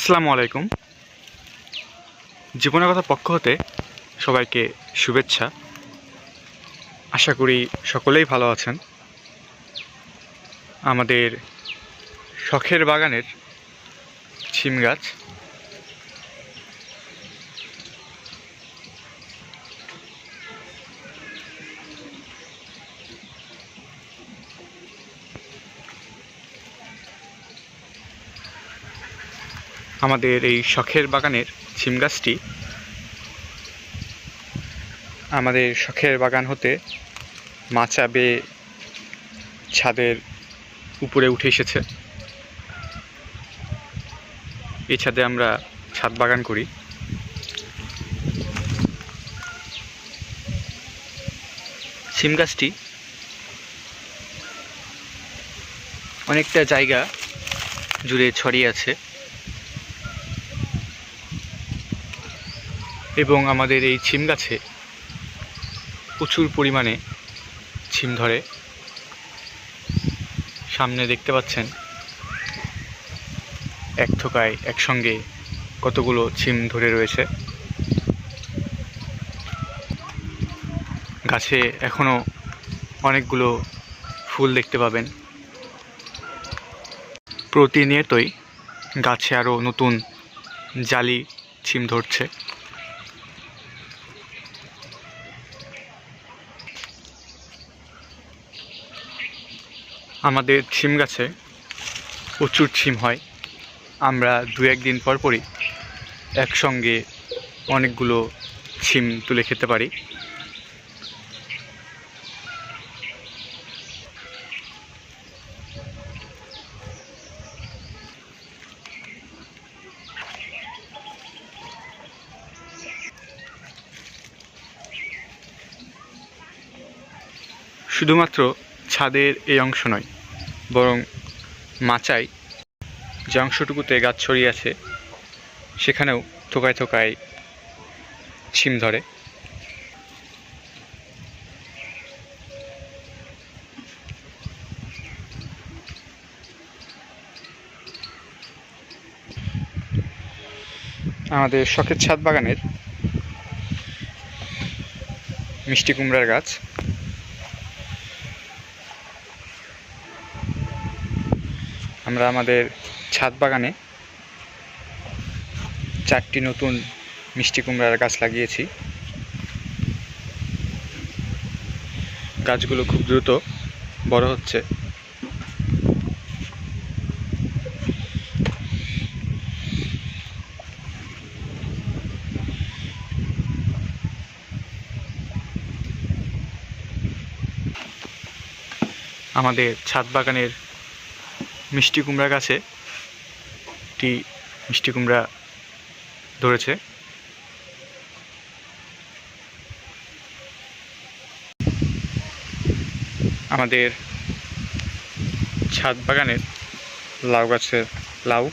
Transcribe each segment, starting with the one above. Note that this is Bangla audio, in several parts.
আসসালামু আলাইকুম। জীবনের কথা পক্ষ হতে সবাইকে শুভেচ্ছা। আশা করি সকলেই ভালো আছেন। আমাদের শখের বাগানের শিম গাছ আমাদের এই শখের বাগানের শিম গাছটি আমাদের শখের বাগান হতে মাচা বেয়ে ছাদের উপরে উঠে এসেছে। এই ছাদে আমরা ছাদ বাগান করি। শিম গাছটি অনেকটা জায়গা জুড়ে ছড়িয়ে আছে এবং আমাদের এই শিম গাছে প্রচুর পরিমাণে শিম ধরে। সামনে দেখতে পাচ্ছেন এক থোকায় একসঙ্গে কতগুলো শিম ধরে রয়েছে। গাছে এখনও অনেকগুলো ফুল দেখতে পাবেন। প্রতিনিয়তই গাছে আরও নতুন জালি শিম ধরছে। আমাদের শিম গাছে প্রচুর শিম হয়। আমরা দু একদিন পর পরই একসঙ্গে অনেকগুলো শিম তুলে খেতে পারি। শুধুমাত্র ছাদের এই অংশ নয়, বরং মাচায় যে অংশটুকুতে গাছ ছড়িয়ে আছে সেখানেও থোকায় থোকায় শিম ধরে। আমাদের শখের ছাদ বাগানের মিষ্টি কুমড়ার গাছ। আমরা আমাদের ছাদ বাগানে 4টি নতুন মিষ্টি কুমড়ার গাছ লাগিয়েছি। গাছগুলো খুব দ্রুত বড় হচ্ছে। আমাদের ছাদ বাগানের মিষ্টি কুমড়া গাছে একটি মিষ্টি কুমড়া ধরেছে। আমাদের ছাদ বাগানের লাউ গাছের লাউ।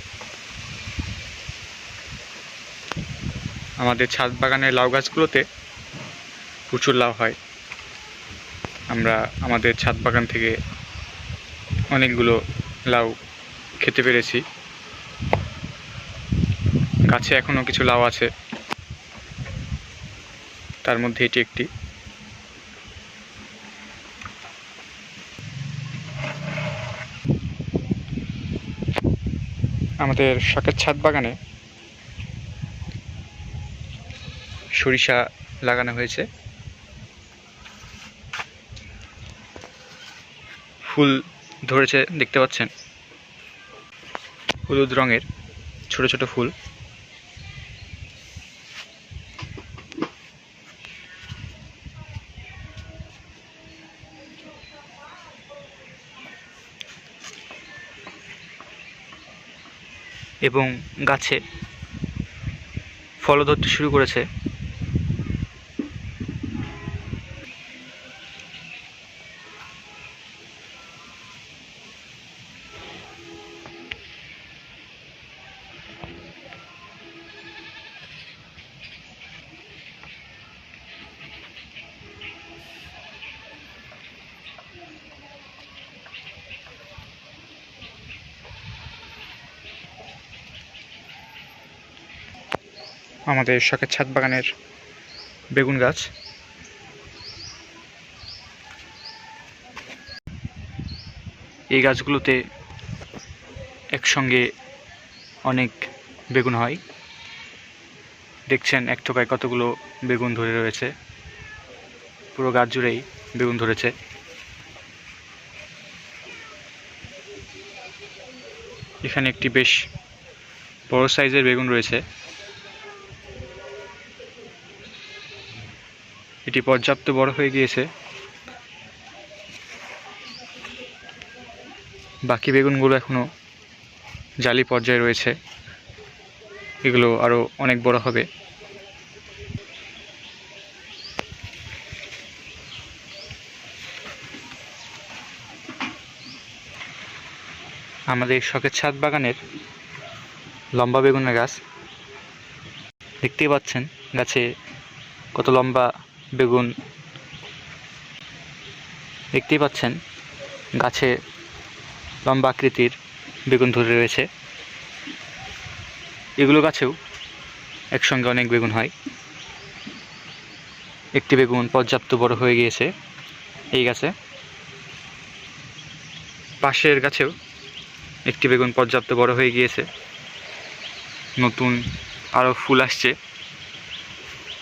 আমাদের ছাদ বাগানের লাউ গাছগুলোতে প্রচুর লাউ হয়। আমরা আমাদের ছাদ বাগান থেকে অনেকগুলো লাউ খেতে পেরেছি। গাছে এখনও কিছু লাউ আছে, তার মধ্যে এটি একটি। আমাদের শখের ছাদ বাগানে সরিষা লাগানো হয়েছে। ফুল ধরেছে দেখতে পাচ্ছেন, হলুদ রঙের ছোট ছোট ফুল। এবং গাছে ফলও ধরতে শুরু করেছে। আমাদের শখের ছাদ বাগানের বেগুন গাছ। এই গাছগুলোতে একসঙ্গে অনেক বেগুন হয়। দেখছেন এক থোকায় কতগুলো বেগুন ধরে রয়েছে, পুরো গাছ জুড়েই বেগুন ধরেছে। এখানে একটি বেশ বড় সাইজের বেগুন রয়েছে। এটি পর্যাপ্ত বড় হয়ে গিয়েছে। বাকি বেগুনগুলো এখনো জালি পর্যায়ে রয়েছে, এগুলো আরো অনেক বড় হবে। আমাদের শখের ছাদ বাগানের লম্বা বেগুনের গাছ, দেখতেই পাচ্ছেন গাছে কত লম্বা বেগুন। দেখতেই পাচ্ছেন গাছে লম্বা আকৃতির বেগুন ধরে রয়েছে। এগুলো গাছেও একসঙ্গে অনেক বেগুন হয়। একটি বেগুন পর্যাপ্ত বড় হয়ে গিয়েছে এই গাছে। পাশের গাছেও একটি বেগুন পর্যাপ্ত বড় হয়ে গিয়েছে, নতুন আরও ফুল আসছে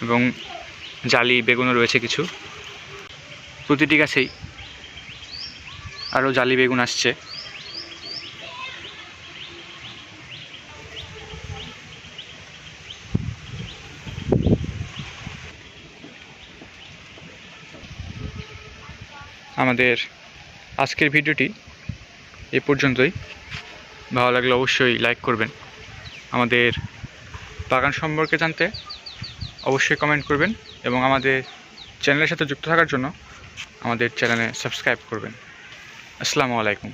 এবং জালি বেগুনও রয়েছে কিছু। প্রতিটি গাছেই আরও জালি বেগুন আসছে। আমাদের আজকের ভিডিওটি এ পর্যন্তই। ভালো লাগলে অবশ্যই লাইক করবেন। আমাদের বাগান সম্পর্কে জানতে অবশ্যই কমেন্ট করবেন এবং আমাদের চ্যানেলের সাথে যুক্ত থাকার জন্য আমাদের চ্যানেলে সাবস্ক্রাইব করবেন। আসসালামু আলাইকুম।